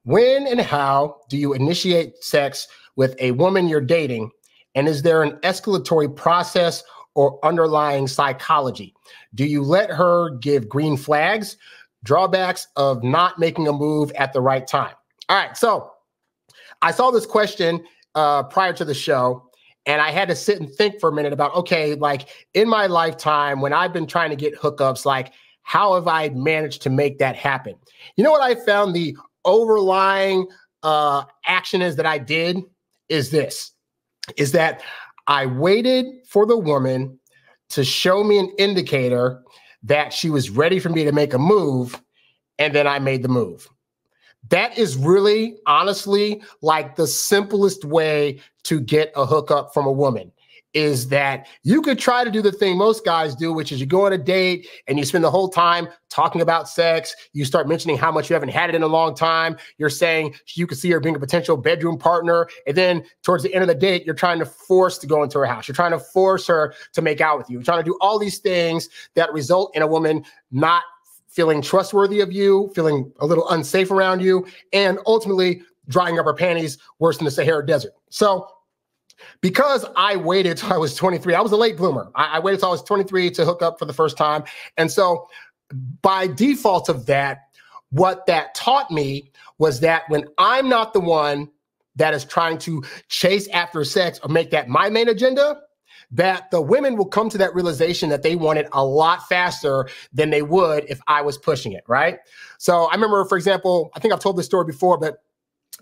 when and how do you initiate sex with a woman you're dating? And is there an escalatory process or underlying psychology? Do you let her give green flags, drawbacks of not making a move at the right time? All right, so I saw this question prior to the show, and I had to sit and think for a minute about, okay, like in my lifetime, when I've been trying to get hookups, like how have I managed to make that happen? You know what I found the overlying action is that I did is this, is that I waited for the woman to show me an indicator that she was ready for me to make a move, and then I made the move. That is really, honestly, like the simplest way to get a hookup from a woman, is that you could try to do the thing most guys do, which is you go on a date and you spend the whole time talking about sex. You start mentioning how much you haven't had it in a long time. You're saying you could see her being a potential bedroom partner. And then towards the end of the date, you're trying to force to go into her house. You're trying to force her to make out with you. You're trying to do all these things that result in a woman not feeling trustworthy of you, feeling a little unsafe around you, and ultimately drying up her panties worse than the Sahara Desert. So because I waited till I was 23, I was a late bloomer. I waited till I was 23 to hook up for the first time. And so by default of that, what that taught me was that when I'm not the one that is trying to chase after sex or make that my main agenda, that the women will come to that realization that they want it a lot faster than they would if I was pushing it, right? So I remember, for example, I think I've told this story before, but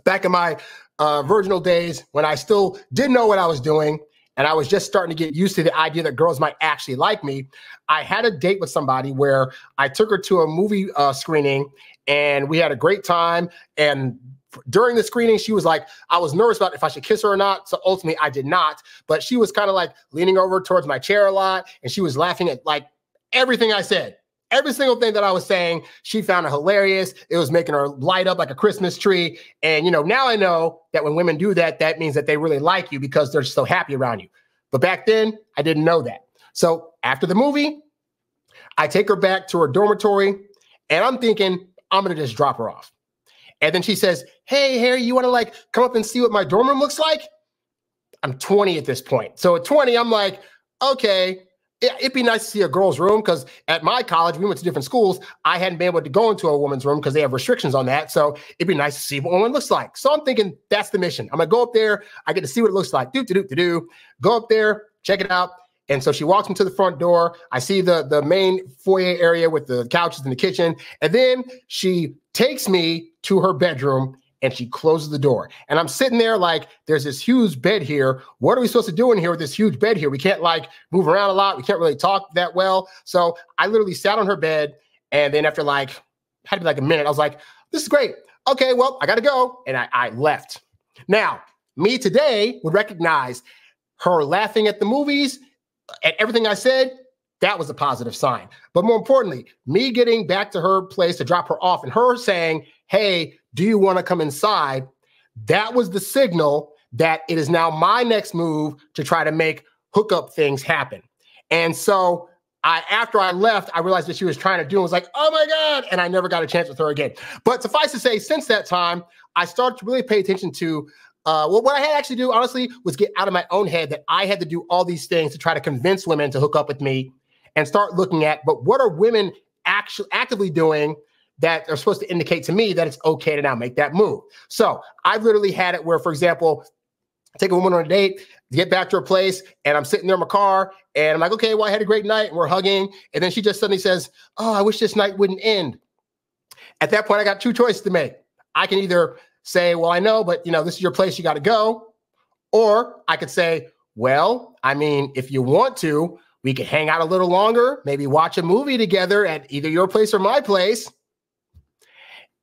back in my virginal days, when I still didn't know what I was doing, and I was just starting to get used to the idea that girls might actually like me, I had a date with somebody where I took her to a movie screening, and we had a great time. And during the screening, she was like, I was nervous about if I should kiss her or not. So ultimately, I did not. But she was kind of like leaning over towards my chair a lot, and she was laughing at like everything I said. Every single thing that I was saying, she found it hilarious. It was making her light up like a Christmas tree. And, you know, now I know that when women do that, that means that they really like you because they're so happy around you. But back then, I didn't know that. So after the movie, I take her back to her dormitory, and I'm thinking, I'm going to just drop her off. And then she says, hey, Harry, you want to like come up and see what my dorm room looks like? I'm 20 at this point. So at 20, I'm like, okay, it'd be nice to see a girl's room, because at my college, we went to different schools. I hadn't been able to go into a woman's room because they have restrictions on that. So it'd be nice to see what one looks like. So I'm thinking that's the mission. I'm going to go up there. I get to see what it looks like. Go up there, check it out. And so she walks me to the front door. I see the main foyer area with the couches in the kitchen. And then she takes me to her bedroom, and she closes the door. And I'm sitting there like, there's this huge bed here. What are we supposed to do in here with this huge bed here? We can't like move around a lot. We can't really talk that well. So I literally sat on her bed. And then after like, had to be like a minute, I was like, this is great. Okay, well, I got to go. And I left. Now, me today would recognize her laughing at the movies, at everything I said. That was a positive sign. But more importantly, me getting back to her place to drop her off and her saying, hey, do you want to come inside? That was the signal that it is now my next move to try to make hookup things happen. And so after I left, I realized what she was trying to do and was like, oh my God. And I never got a chance with her again. But suffice to say, since that time, I started to really pay attention to what I had to actually do, honestly, was get out of my own head that I had to do all these things to try to convince women to hook up with me, and start looking at, but what are women actually actively doing that are supposed to indicate to me that it's okay to now make that move? So I've literally had it where, for example, I take a woman on a date, get back to her place, and I'm sitting there in my car, and I'm like, okay, well, I had a great night, and we're hugging, and then she just suddenly says, oh, I wish this night wouldn't end. At that point, I got two choices to make. I can either say, well, I know, but this is your place, you got to go. Or I could say, well, I mean, if you want to, we could hang out a little longer, maybe watch a movie together at either your place or my place.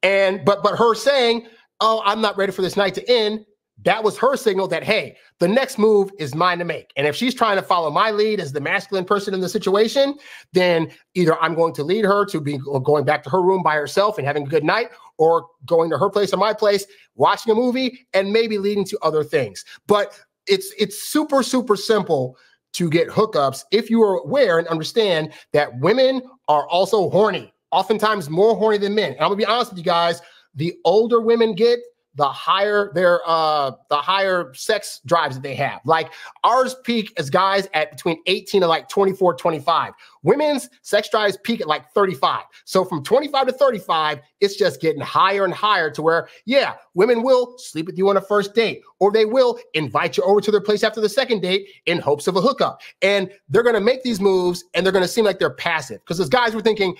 And but her saying, oh, I'm not ready for this night to end, that was her signal that, hey, the next move is mine to make. And if she's trying to follow my lead as the masculine person in the situation, then either I'm going to lead her to be going back to her room by herself and having a good night, or going to her place or my place, watching a movie, and maybe leading to other things. But it's super, super simple to get hookups if you are aware and understand that women are also horny, oftentimes more horny than men. And I'm gonna be honest with you guys, the older women get, the higher the higher sex drives that they have. Like ours peak as guys at between 18 and like 24, 25. Women's sex drives peak at like 35. So from 25 to 35, it's just getting higher and higher to where, yeah, women will sleep with you on a first date, or they will invite you over to their place after the second date in hopes of a hookup. And they're going to make these moves and they're going to seem like they're passive, because as guys were thinking,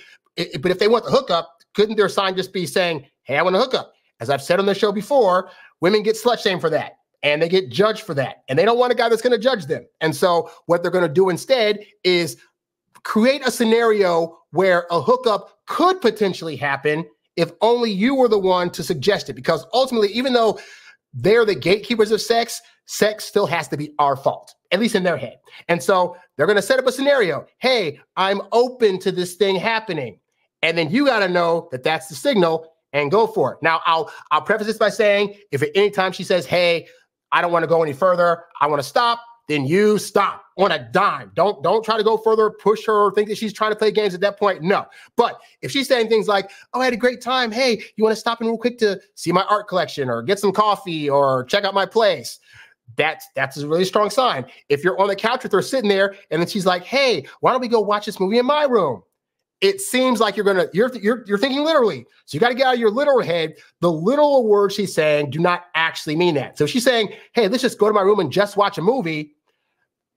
but if they want the hookup, couldn't their sign just be saying, hey, I want a hookup? As I've said on the show before, women get slut shamed for that, and they get judged for that, and they don't want a guy that's going to judge them. And so what they're going to do instead is create a scenario where a hookup could potentially happen if only you were the one to suggest it. Because ultimately, even though they're the gatekeepers of sex, sex still has to be our fault, at least in their head. And so they're going to set up a scenario. Hey, I'm open to this thing happening. And then you got to know that that's the signal and go for it. Now, I'll preface this by saying, if at any time she says, hey, I don't want to go any further, I want to stop, then you stop on a dime. Don't try to go further, push her, or think that she's trying to play games at that point. No. But if she's saying things like, oh, I had a great time. Hey, you want to stop in real quick to see my art collection or get some coffee or check out my place? That's a really strong sign. If you're on the couch with her sitting there and then she's like, hey, why don't we go watch this movie in my room? It seems like you're thinking literally. So you got to get out of your literal head. The literal words she's saying do not actually mean that. So she's saying, hey, let's just go to my room and just watch a movie.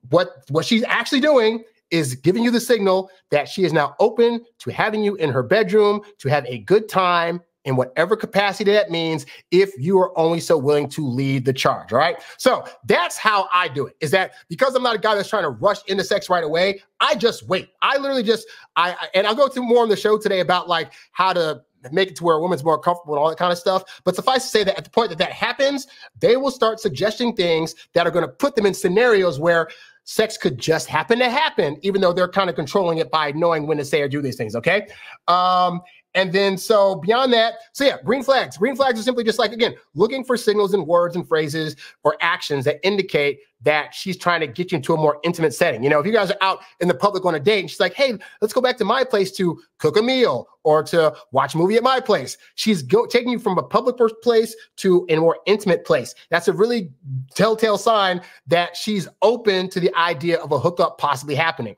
What she's actually doing is giving you the signal that she is now open to having you in her bedroom to have a good time in whatever capacity that means, if you are only so willing to lead the charge. All right. So that's how I do it, is that because I'm not a guy that's trying to rush into sex right away, I just wait. I literally just, and I'll go through more on the show today about like how to make it to where a woman's more comfortable and all that kind of stuff. But suffice to say that at the point that that happens, they will start suggesting things that are going to put them in scenarios where sex could just happen to happen, even though they're kind of controlling it by knowing when to say or do these things. Okay. And then, so beyond that, so yeah, green flags. Green flags are simply just like, again, looking for signals and words and phrases or actions that indicate that she's trying to get you into a more intimate setting. You know, if you guys are out in the public on a date and she's like, hey, let's go back to my place to cook a meal or to watch a movie at my place. She's taking you from a public place to a more intimate place. That's a really telltale sign that she's open to the idea of a hookup possibly happening.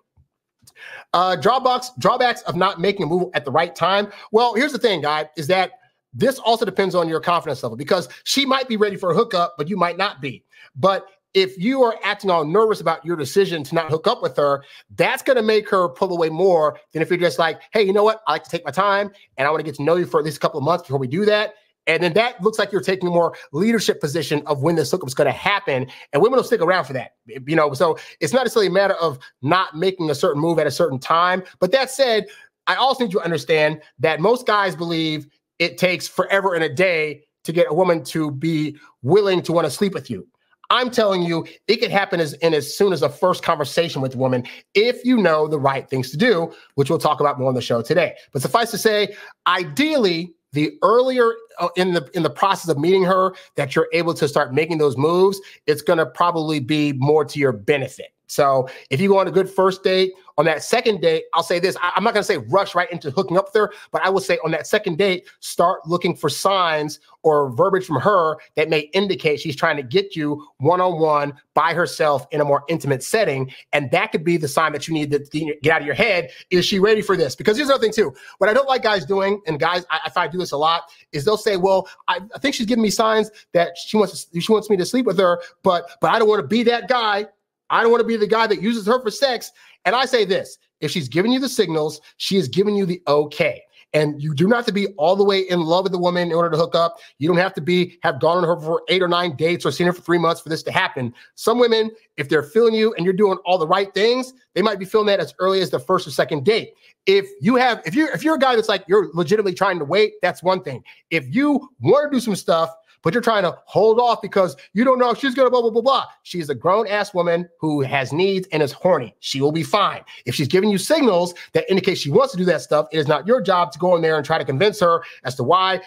Drawbacks of not making a move at the right time. Well, here's the thing, guy, is that this also depends on your confidence level, because she might be ready for a hookup, but you might not be. But if you are acting all nervous about your decision to not hook up with her, that's going to make her pull away more than if you're just like, hey, you know what? I like to take my time and I want to get to know you for at least a couple of months before we do that. And then that looks like you're taking a more leadership position of when this hookup is going to happen. And women will stick around for that. You know, so it's not necessarily a matter of not making a certain move at a certain time. But that said, I also need you to understand that most guys believe it takes forever and a day to get a woman to be willing to want to sleep with you. I'm telling you, it could happen as soon as a first conversation with a woman if you know the right things to do, which we'll talk about more on the show today. But suffice to say, ideally, the earlier in the process of meeting her that you're able to start making those moves, it's going to probably be more to your benefit. So if you go on a good first date, on that second date, I'll say this, I'm not going to say rush right into hooking up with her, but I will say on that second date, start looking for signs or verbiage from her that may indicate she's trying to get you one-on-one by herself in a more intimate setting. And that could be the sign that you need to get out of your head. Is she ready for this? Because here's another thing too. What I don't like guys doing, and guys, I do this a lot, is they'll say, well, I think she's giving me signs that she wants me to sleep with her, but I don't want to be that guy. I don't want to be the guy that uses her for sex. And I say this, if she's giving you the signals, she is giving you the okay. And you do not have to be all the way in love with the woman in order to hook up. You don't have to have gone on her for 8 or 9 dates or seen her for 3 months for this to happen. Some women, if they're feeling you and you're doing all the right things, they might be feeling that as early as the first or second date. If you're a guy that's like, you're legitimately trying to wait, that's one thing. If you want to do some stuff, but you're trying to hold off because you don't know if she's going to blah, blah, blah, blah. She's a grown-ass woman who has needs and is horny. She will be fine. If she's giving you signals that indicate she wants to do that stuff, it is not your job to go in there and try to convince her as to why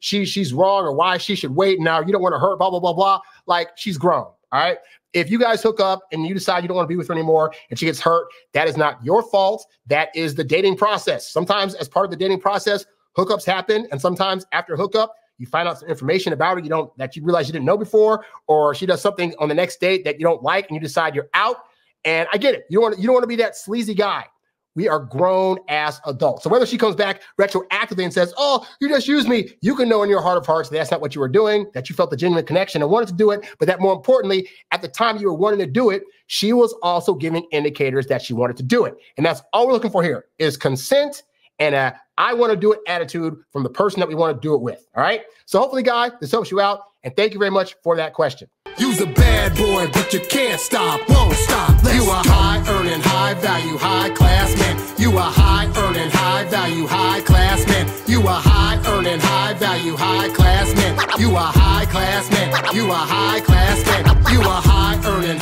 she's wrong or why she should wait. Now you don't want to hurt, blah, blah, blah, blah. Like, she's grown, all right? If you guys hook up and you decide you don't want to be with her anymore and she gets hurt, that is not your fault. That is the dating process. Sometimes as part of the dating process, Hookups happen, and sometimes after hookup, you find out some information about her that you realize you didn't know before, or she does something on the next date that you don't like, and you decide you're out. And I get it. You don't want to be that sleazy guy. We are grown ass adults. So whether she comes back retroactively and says, oh, you just used me, you can know in your heart of hearts that that's not what you were doing, that you felt the genuine connection and wanted to do it, but that more importantly, at the time you were wanting to do it, she was also giving indicators that she wanted to do it. And that's all we're looking for here is consent and I want to do it attitude from the person that we want to do it with. All right. So hopefully, guys, this helps you out. And thank you very much for that question. You's a bad boy, but you can't stop, won't stop. You a high earning, high value, high class man. You a high earning, high value, high class man. You a high earning, high value, high class man. You a high class man. You a high class man. You a high earning,